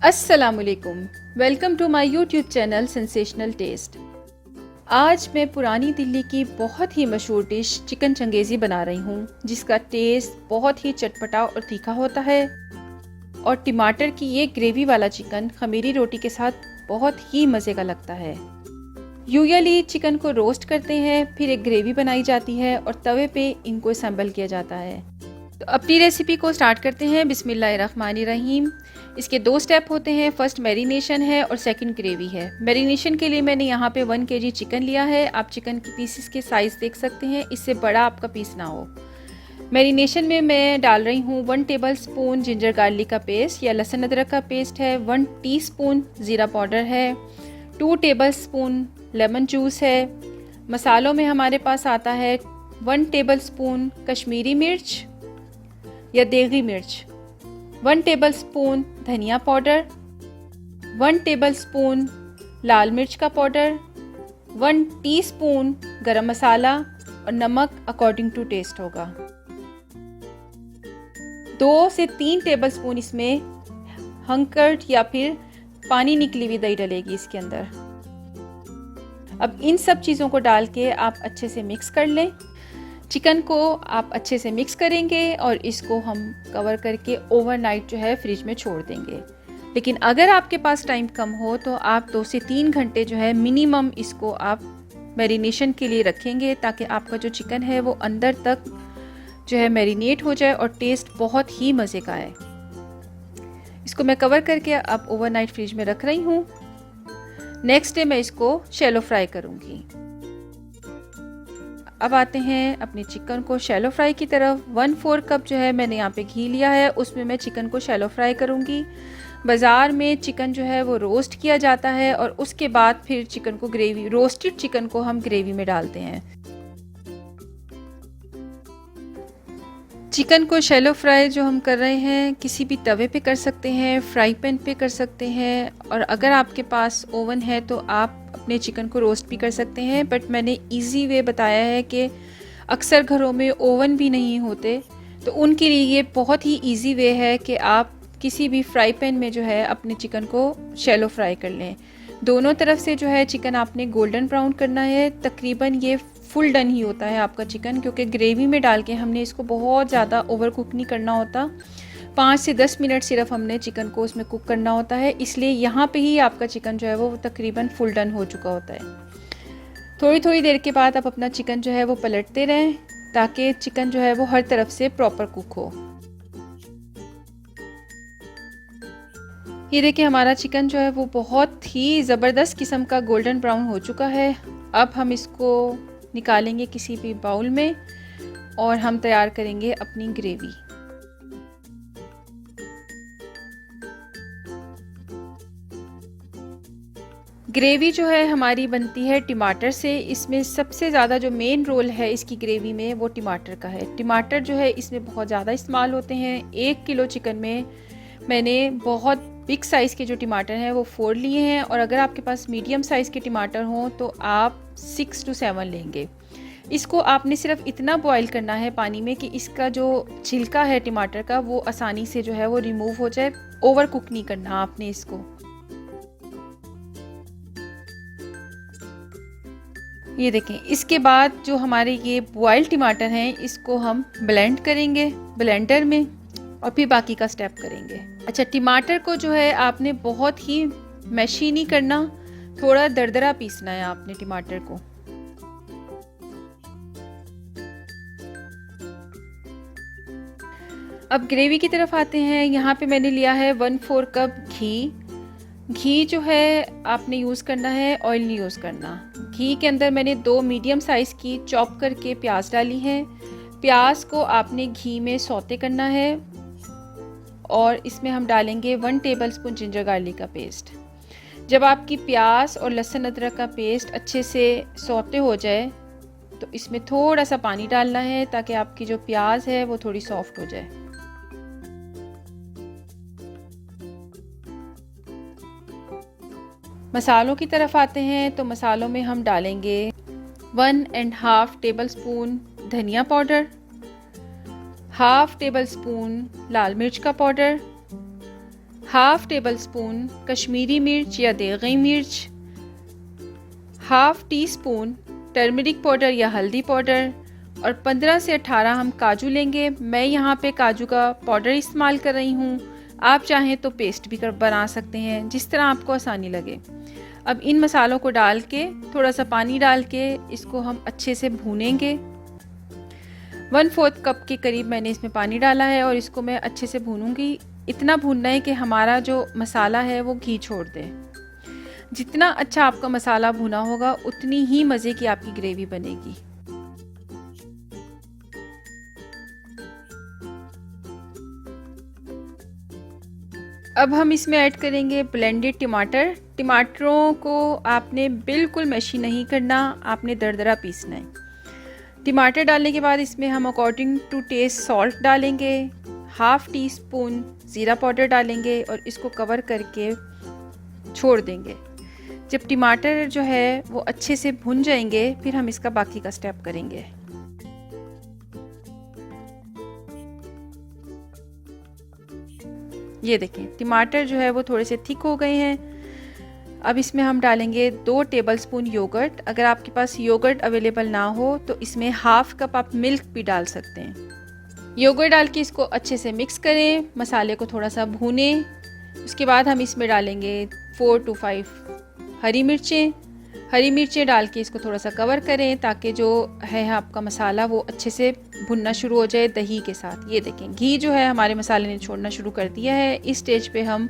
अस्सलामुअलैकुम, welcome to my YouTube channel sensational taste. आज मैं पुरानी दिल्ली की बहुत ही मशहूर डिश चिकन चंगेज़ी बना रही हूँ, जिसका टेस्ट बहुत ही चटपटा और तीखा होता है। और टमाटर की ये ग्रेवी वाला चिकन खमीरी रोटी के साथ बहुत ही मज़े का लगता है। यूजुअली चिकन को रोस्ट करते हैं, फिर एक ग्रेवी बनाई जाती है और तवे पे इनको असम्बल किया जाता है। तो अपनी रेसिपी को स्टार्ट करते हैं। बिस्मिल्लाहिर्रहमानिर्रहीम। इसके 2 स्टेप होते हैं। फर्स्ट मैरिनेशन है और सेकंड ग्रेवी है। मैरिनेशन के लिए मैंने यहाँ पे 1 kg चिकन लिया है। आप चिकन की पीसेस के साइज़ देख सकते हैं, इससे बड़ा आपका पीस ना हो। मैरिनेशन में मैं डाल रही हूँ 1 टेबलस्पून जिंजर गार्लिक का पेस्ट या लहसुन अदरक का पेस्ट है, 1 टीस्पून ज़ीरा पाउडर है, 2 टेबलस्पून लेमन जूस है। मसालों में हमारे पास आता है 1 टेबलस्पून कश्मीरी मिर्च या देगी मिर्च, 1 टेबलस्पून धनिया पाउडर, 1 टेबलस्पून लाल मिर्च का पाउडर, 1 टीस्पून गरम मसाला और नमक अकॉर्डिंग टू टेस्ट होगा। 2 से 3 टेबलस्पून इसमें हंकर्ड या फिर पानी निकली हुई दही डलेगी इसके अंदर। अब इन सब चीज़ों को डाल के आप अच्छे से मिक्स कर लें। चिकन को आप अच्छे से मिक्स करेंगे और इसको हम कवर करके ओवरनाइट जो है फ्रिज में छोड़ देंगे। लेकिन अगर आपके पास टाइम कम हो तो आप 2 से 3 घंटे जो है मिनिमम इसको आप मैरिनेशन के लिए रखेंगे, ताकि आपका जो चिकन है वो अंदर तक जो है मैरिनेट हो जाए और टेस्ट बहुत ही मज़े का आए। इसको मैं कवर करके अब ओवरनाइट फ्रिज में रख रही हूँ। नेक्स्ट डे मैं इसको शैलो फ्राई करूँगी। अब आते हैं अपने चिकन को शैलो फ्राई की तरफ। 1/4 कप जो है मैंने यहाँ पे घी लिया है, उसमें मैं चिकन को शैलो फ्राई करूँगी। बाज़ार में चिकन जो है वो रोस्ट किया जाता है और उसके बाद फिर चिकन को ग्रेवी, रोस्टेड चिकन को हम ग्रेवी में डालते हैं। चिकन को शैलो फ्राई जो हम कर रहे हैं किसी भी तवे पे कर सकते हैं, फ्राई पैन पे कर सकते हैं, और अगर आपके पास ओवन है तो आप अपने चिकन को रोस्ट भी कर सकते हैं। बट मैंने इजी वे बताया है कि अक्सर घरों में ओवन भी नहीं होते, तो उनके लिए ये बहुत ही इजी वे है कि आप किसी भी फ्राई पैन में जो है अपने चिकन को शैलो फ्राई कर लें। दोनों तरफ से जो है चिकन आपने गोल्डन ब्राउन करना है। तकरीबन ये फुल डन ही होता है आपका चिकन, क्योंकि ग्रेवी में डाल के हमने इसको बहुत ज़्यादा ओवर कुक नहीं करना होता। 5 से 10 मिनट सिर्फ हमने चिकन को उसमें कुक करना होता है, इसलिए यहाँ पे ही आपका चिकन जो है वो तकरीबन फुल डन हो चुका होता है। थोड़ी थोड़ी देर के बाद आप अपना चिकन जो है वो पलटते रहें, ताकि चिकन जो है वो हर तरफ से प्रॉपर कुक हो। ये देखिए हमारा चिकन जो है वो बहुत ही ज़बरदस्त किस्म का गोल्डन ब्राउन हो चुका है। अब हम इसको निकालेंगे किसी भी बाउल में और हम तैयार करेंगे अपनी ग्रेवी। ग्रेवी जो है हमारी बनती है टमाटर से। इसमें सबसे ज़्यादा जो मेन रोल है इसकी ग्रेवी में वो टमाटर का है। टमाटर जो है इसमें बहुत ज़्यादा इस्तेमाल होते हैं। 1 किलो चिकन में मैंने बहुत बिग साइज़ के जो टमाटर हैं वो 4 लिए हैं, और अगर आपके पास मीडियम साइज़ के टमाटर हों तो आप 6 to 7 लेंगे। इसको आपने सिर्फ इतना बॉईल करना है पानी में कि इसका जो छिलका है टमाटर का वो आसानी से जो है वो रिमूव हो जाए। ओवर कुक नहीं करना आपने इसको। ये देखें, इसके बाद जो हमारे ये बॉयल टमाटर हैं इसको हम ब्लेंड करेंगे ब्लेंडर में, और फिर बाकी का स्टेप करेंगे। अच्छा, टमाटर को जो है आपने बहुत ही मैशी नहीं करना, थोड़ा दरदरा पीसना है आपने टमाटर को। अब ग्रेवी की तरफ आते हैं। यहाँ पे मैंने लिया है 1/4 कप घी। घी जो है आपने यूज़ करना है, ऑयल नहीं यूज़ करना। घी के अंदर मैंने 2 मीडियम साइज़ की चॉप करके प्याज डाली हैं। प्याज को आपने घी में सौते करना है और इसमें हम डालेंगे 1 टेबलस्पून जिंजर गार्लिक का पेस्ट। जब आपकी प्याज और लहसुन अदरक का पेस्ट अच्छे से सौते हो जाए तो इसमें थोड़ा सा पानी डालना है, ताकि आपकी जो प्याज है वो थोड़ी सॉफ्ट हो जाए। मसालों की तरफ आते हैं तो मसालों में हम डालेंगे 1.5 टेबलस्पून धनिया पाउडर, 1/2 टेबलस्पून लाल मिर्च का powder, half table spoon Kashmiri मिर्च या देगी मिर्च, half tea spoon turmeric powder या हल्दी पाउडर और 15 से 18 हम काजू लेंगे। मैं यहाँ पे काजू का पाउडर इस्तेमाल कर रही हूँ, आप चाहें तो पेस्ट भी बना सकते हैं, जिस तरह आपको आसानी लगे। अब इन मसालों को डाल के थोड़ा सा पानी डाल के इसको हम अच्छे से भूनेंगे। 1/4 कप के करीब मैंने इसमें पानी डाला है और इसको मैं अच्छे से भूनूंगी। इतना भूनना है कि हमारा जो मसाला है वो घी छोड़ दे। जितना अच्छा आपका मसाला भुना होगा उतनी ही मज़े की आपकी ग्रेवी बनेगी। अब हम इसमें ऐड करेंगे ब्लेंडेड टमाटर। टमाटरों को आपने बिल्कुल मैशी नहीं करना, आपने दरदरा पीसना है। टमाटर डालने के बाद इसमें हम अकॉर्डिंग टू टेस्ट सॉल्ट डालेंगे, हाफ़ टी स्पून ज़ीरा पाउडर डालेंगे और इसको कवर करके छोड़ देंगे। जब टमाटर जो है वो अच्छे से भुन जाएंगे फिर हम इसका बाकी का स्टेप करेंगे। ये देखें टमाटर जो है वो थोड़े से थिक हो गए हैं। अब इसमें हम डालेंगे 2 टेबलस्पून योगर्ट। अगर आपके पास योगर्ट अवेलेबल ना हो तो इसमें हाफ़ कप आप मिल्क भी डाल सकते हैं। योगर्ट डाल के इसको अच्छे से मिक्स करें, मसाले को थोड़ा सा भूनें। उसके बाद हम इसमें डालेंगे 4 to 5 हरी मिर्चें डाल के इसको थोड़ा सा कवर करें ताकि जो है आपका मसाला वो अच्छे से भुनना शुरू हो जाए दही के साथ। ये देखें घी जो है हमारे मसाले ने छोड़ना शुरू कर दिया है। इस स्टेज पे हम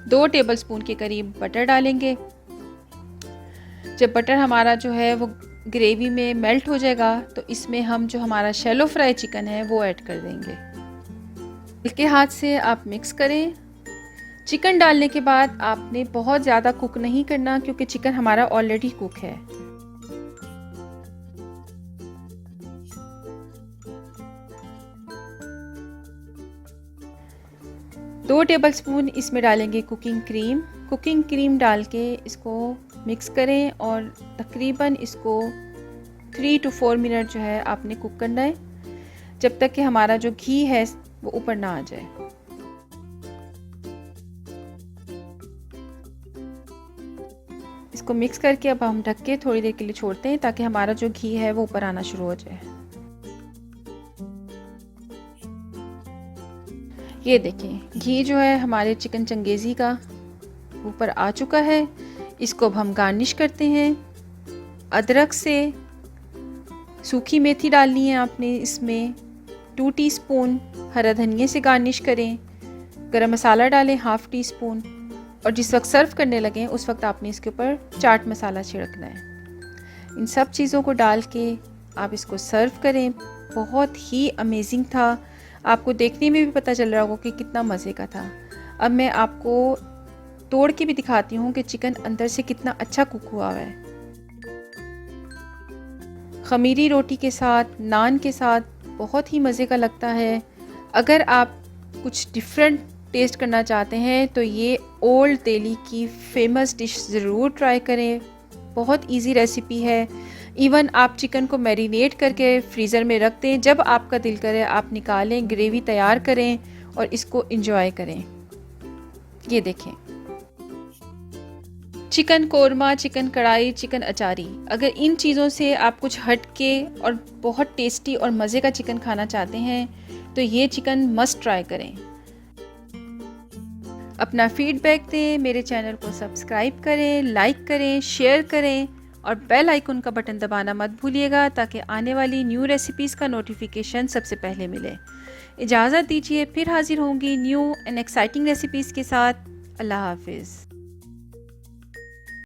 2 टेबलस्पून के करीब बटर डालेंगे। जब बटर हमारा जो है वो ग्रेवी में मेल्ट हो जाएगा तो इसमें हम जो हमारा शैलो फ्राई चिकन है वो ऐड कर देंगे। हल्के हाथ से आप मिक्स करें। चिकन डालने के बाद आपने बहुत ज़्यादा कुक नहीं करना क्योंकि चिकन हमारा ऑलरेडी कुक है। दो टेबलस्पून इसमें डालेंगे कुकिंग क्रीम डाल के इसको मिक्स करें और तकरीबन इसको 3 to 4 मिनट जो है आपने कुक करना है, जब तक कि हमारा जो घी है वो ऊपर ना आ जाए। इसको मिक्स करके अब हम ढक के थोड़ी देर के लिए छोड़ते हैं ताकि हमारा जो घी है वो ऊपर आना शुरू हो जाए। ये देखें घी जो है हमारे चिकन चंगेज़ी का ऊपर आ चुका है। इसको अब हम गार्निश करते हैं। अदरक से सूखी मेथी डालनी है आपने इसमें, 2 टीस्पून हरा धनिया से गार्निश करें। गरम मसाला डालें हाफ़ टी स्पून और जिस वक्त सर्व करने लगें उस वक्त आपने इसके ऊपर चाट मसाला छिड़कना है। इन सब चीज़ों को डाल के आप इसको सर्व करें। बहुत ही अमेजिंग था, आपको देखने में भी पता चल रहा होगा कि कितना मज़े का था। अब मैं आपको तोड़ के भी दिखाती हूँ कि चिकन अंदर से कितना अच्छा कुक हुआ है। खमीरी रोटी के साथ, नान के साथ बहुत ही मज़े का लगता है। अगर आप कुछ डिफरेंट टेस्ट करना चाहते हैं तो ये ओल्ड दिल्ली की फेमस डिश ज़रूर ट्राई करें। बहुत इजी रेसिपी है। इवन आप चिकन को मैरिनेट करके फ्रीज़र में रख दें, जब आपका दिल करे आप निकालें, ग्रेवी तैयार करें और इसको एंजॉय करें। ये देखें चिकन कोरमा, चिकन कढ़ाई, चिकन अचारी। अगर इन चीज़ों से आप कुछ हट के और बहुत टेस्टी और मज़े का चिकन खाना चाहते हैं तो ये चिकन मस्ट ट्राई करें। अपना फीडबैक दें, मेरे चैनल को सब्सक्राइब करें, लाइक करें, शेयर करें और बेल आइकन का बटन दबाना मत भूलिएगा ताकि आने वाली न्यू रेसिपीज़ का नोटिफिकेशन सबसे पहले मिले। इजाज़त दीजिए, फिर हाजिर होंगी न्यू एंड एक्साइटिंग रेसिपीज़ के साथ। अल्लाह हाफिज़।